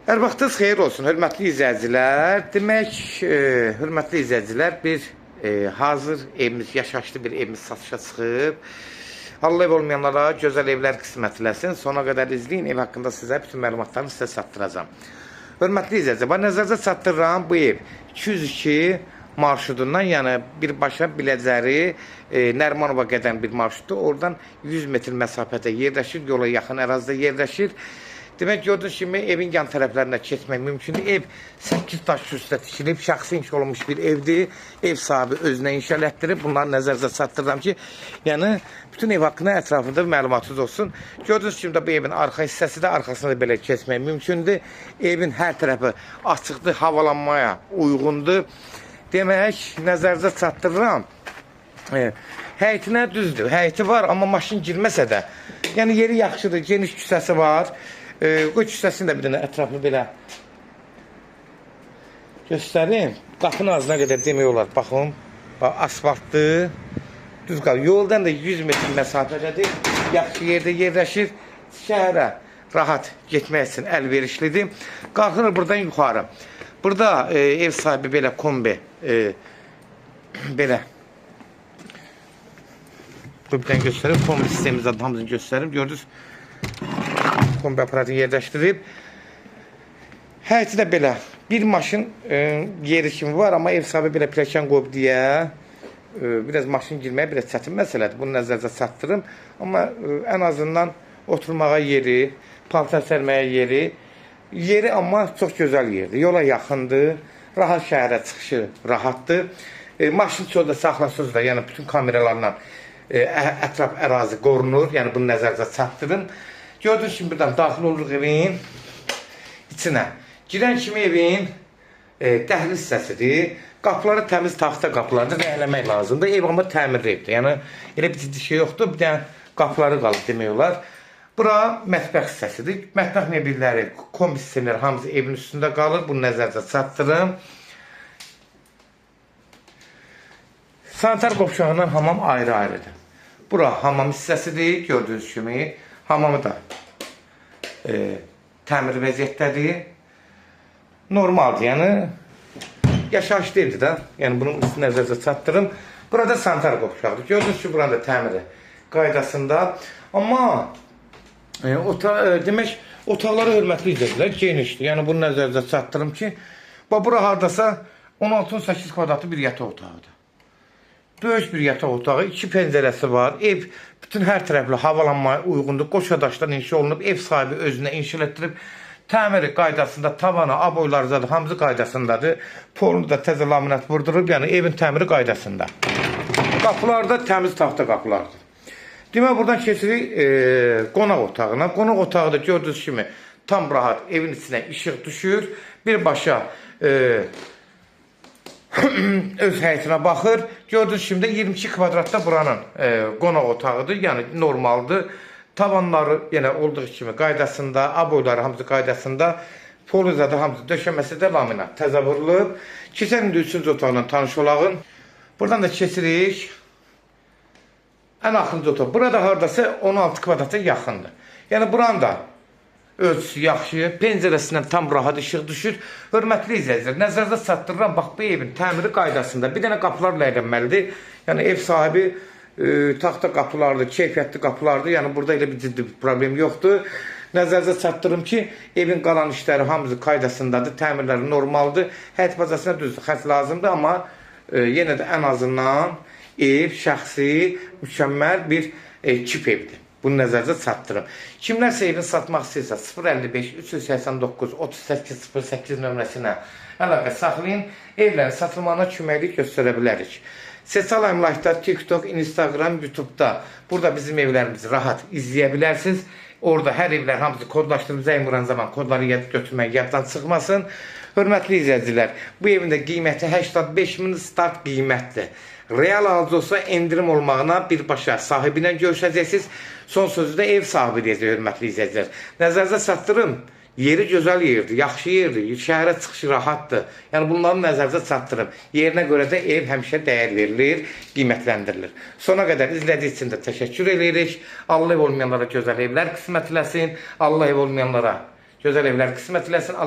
Hər vaxtınız xeyir olsun, hörmətli izləyicilər. Demək, hörmətli izləyicilər, bir hazır evimiz, yaşayışlı bir evimiz satışa çıxıb. Allah ev olmayanlara gözəl evlər qismət eləsin. Sona qədər izləyin, ev haqqında sizə bütün məlumatlarını sizə çatdıracağam. Hörmətli izləyicilər, nəzərdə çatdırıram bu ev 202 marşrudundan, yəni birbaşa Biləcəri, Nərimanova qədəm bir marşrutdur. Oradan 100 metr məsafədə yerləşir, yola yaxın ərazidə yerləşir. Demək, gördüyünüz kimi evin yan tərəflərinə keçmək mümkündür. Ev 8 daş üstə tikilib, şəxsi inşa olunmuş bir evdir. Ev sahibi özünə inşa elətdirib. Bunları nəzərinizə çatdırıram ki, yəni bütün ev haqqında ətrafında məlumatınız olsun. Gördüyünüz kimi də bu evin arxa hissəsi də, arxasında belə keçmək mümkündür. Evin hər tərəfi açıqdır, havalanmaya uyğundur. Demək, nəzərinizə çatdırıram. Həyətinə düzdür, həyəti var, amma maşın girməsə də, yəni yeri yaxşıdır, geniş küçəsi var. Qoy küçəsini də bir dənə ətraflı belə göstərim. Qapının ağzına qədər demək olar. Baxın, asfaltdır. Düz qalır. Yoldan da 100 metr məsafədədir. Yaxşı yerdə yerləşir. Şəhərə rahat getmək üçün əlverişlidir. Qalxınır buradan yuxarı. Burada ev sahibi belə kombi belə bir dənə göstərim. Kombi sistemimizdə hamısını göstərim. Gördünüz, kombi aparatını yerləşdirib. Həyəti də belə. Bir maşın yeri kimi var, amma ev sahibi belə pləkan qoyub deyə biraz maşın girməyə biraz çətin məsələdir. Bunu nəzərdə çatdırım. Amma ən azından oturmağa yeri, paltar sərməyə yeri amma çox gözəl yerdir. Yola yaxındır. Rahat şəhərə çıxışı rahatdır. Maşın çöldə saxlasınız da, yəni bütün kameralarla ətraf ərazi qorunur. Yəni bunu nəzərdə çatdırın. Gördüyünüz kimi buradan daxil oluruq evin içinə. Girən kimi evin dəhliz hissəsidir. Qapıları təmiz taxta qapılardır və eləmək lazımdır. Ev amma təmirli evdir. Yəni elə bir ciddi şey yoxdur. Bir dənə qapıları qalıb demək olar. Bura mətbəx hissəsidir. Mətbəx mebelləri, kombi sistemləri hamısı evin üstündə qalır. Bunu nəzərdə çatdırım. Sanitar qovşağından hamam ayrı-ayrıdır. Bura hamam hissəsidir. Gördüyünüz kimi hamamı da təmir vəziyyətdədir. Normaldır, yəni yaşayışlı evdir də. Yəni bunun üstünü nəzərdə çatdırım. Burada sanitar qovşağıdır. Gördüyünüz ki, buranın da təmiri qaydasında. Amma demək, otaqları hörmətli izləyicilər genişdir. Yəni bunu nəzərdə çatdırım ki, bura hardasa 16-18 kvadratlı bir yataq otağıdır. Böyük bir yataq otağı, 2 pəncərəsi var. Ev bütün hər tərəfli havalanmaya uyğundur. Qoşa daşdan inşa olunub. Ev sahibi özünə inşa etdirib. Təmiri qaydasında, tavanı, aboyları zadı, hamısı qaydasındadır. Polunu da təzə laminat vurdurub, yəni evin təmiri qaydasında. Qapılar da təmiz taxta qapılardır. Demək, buradan keçirik qonaq otağına. Qonaq otağı da gördüyünüz kimi tam rahat evin içinə işıq düşür. Birbaşa öz həyətinə baxır. Gördüyünüz kimi də 22 kvadratda buranın qonaq otağıdır. Yəni normaldır. Tavanları yenə olduğu kimi qaydasında, aboyları hamısı qaydasında. Polizadə hamısı döşəməsi də laminat təzə vurulub. Keçən indi 3-cü otaqla tanış olağın. Buradan da keçirik ən axırıncı otaq. Burada hardasa 16 kvadrata yaxındır. Yəni buranın da ölçüsü yaxşı, pəncərəsindən tam rahat işıq düşür. Hörmətli izləyicilər, nəzərdə çatdırıram, bax bu evin təmiri qaydasında bir dənə qapılarla əylənməlidir. Yəni ev sahibi taxta qapılardır, keyfiyyətli qapılardır. Yəni burada elə bir ciddi bir problem yoxdur. Nəzərdə çatdırım ki, evin qalan işləri hamısı qaydasındadır, təmirləri normaldır. Həyət bacasına düzdür, xərc lazımdır, amma yenə də ən azından ev, şəxsi, mükəmməl bir kip evdir. Bunu nəzərdə çatdırım. Kimlərsə evini satmaq istəyirsə 055 389 3808 nömrəsinə əlaqə saxlayın. Evlərin satılmağına köməklik göstərə bilərik. Seçal Əmlakda, TikTok, Instagram, YouTube'da burada bizim evlərimizi rahat izləyə bilərsiniz. Orada hər evlər hamısı kodlaşdırıb zəng zaman kodları götürmək yaddan çıxmasın. Hörmətli izləyicilər, bu evin də qiyməti 85.000 start qiymətdir. Real alıcı olsa endirim olmağına birbaşa sahibinə görüşəcəksiniz. Son sözü də ev sahibi deyəcək, hörmətli izləyicilər. Nəzərinizə çatdırım. Yeri gözəl yerdir, yaxşı yerdir, şəhərə çıxışı rahatdır. Yəni bunları nəzərinizə çatdırım. Yerinə görə də ev həmişə dəyər verilir, qiymətləndirilir. Sona qədər izlədiyiniz üçün də təşəkkür edirik. Allah ev olmayanlara gözəl evlər qismət eləsin. Allah ev olmayanlara gözəl evlər qismət eləsin.